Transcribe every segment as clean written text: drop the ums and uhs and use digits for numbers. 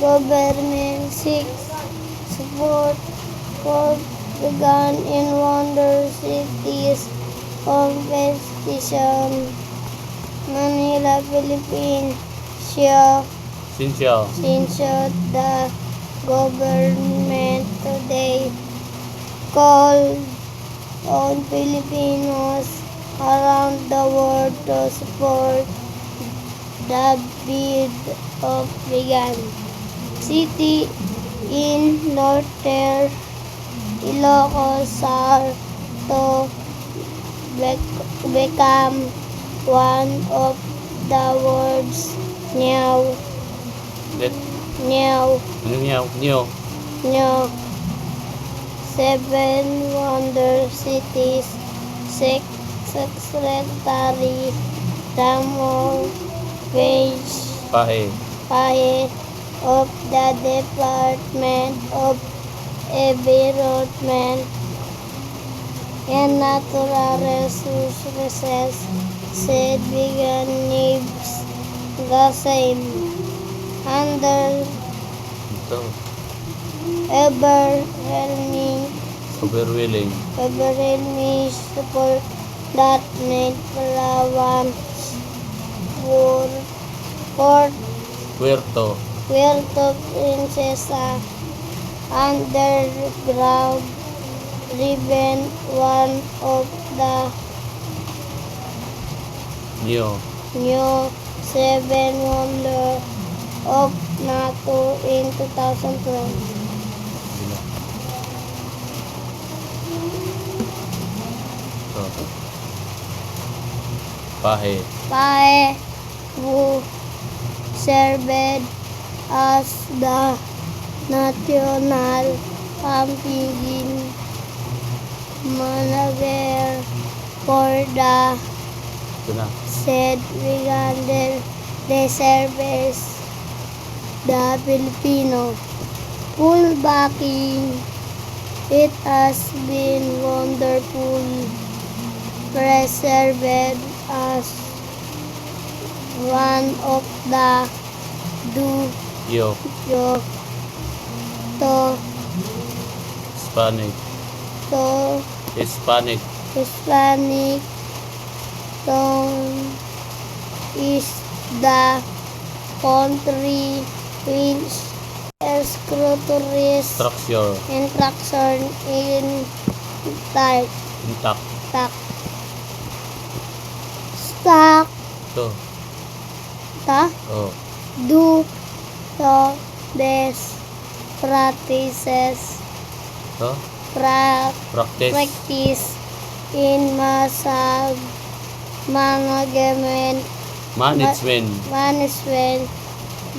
government seeks support for vegan in wonder cities competition. Manila, Philippines. Since the government today called on Filipinos around the world to support the bid of vegan city in Northern Ilocos are to become one of the world's new 7 wonder cities. Secretary Ramon Pahe of the Department of Environment and Natural Resources said vegan needs the same overwhelming support that made Palawan's Puerto Princesa underground ribbon one of the new 7 wonder of NATO in 2012. Pahe who served as the national campaign manager for the said vegan reserves the Filipino full backing. It has been wonderful preserved as one of the Hispanic tongue is the country which structure intact due to best practices practice in management,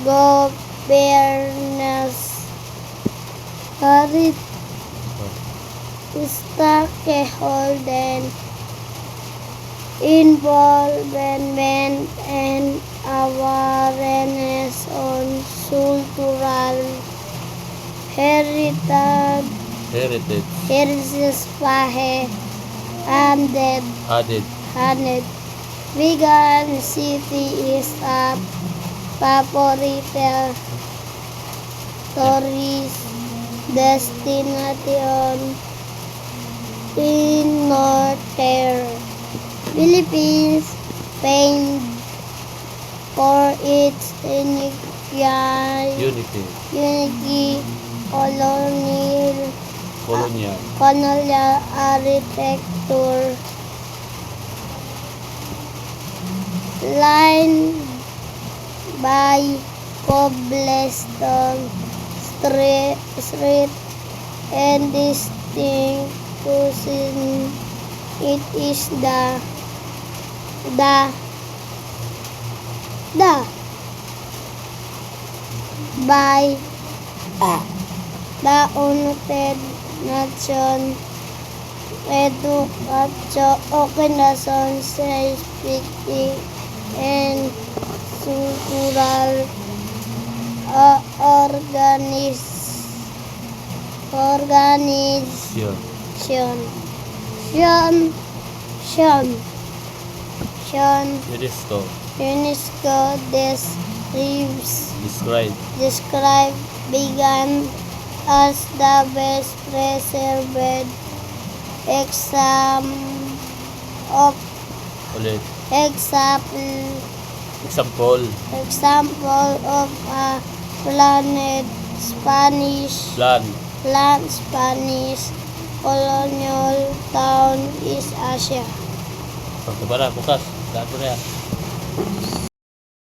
governance, stakeholder involvement, and awareness on cultural heritage. Pahe added vegan city is a favorite tourist destination in Northern Philippines, famed for its unique colonial architecture, lined by cobblestone street and distinct cuisine. It is the by the United Nations Education, Scientific and Cultural organization UNESCO Reeves Describe began as the best preserved exam of ulit. example Example. of a planet Plan. Spanish colonial town East Asia. Pagkabara, bukas. Daan mo na yan.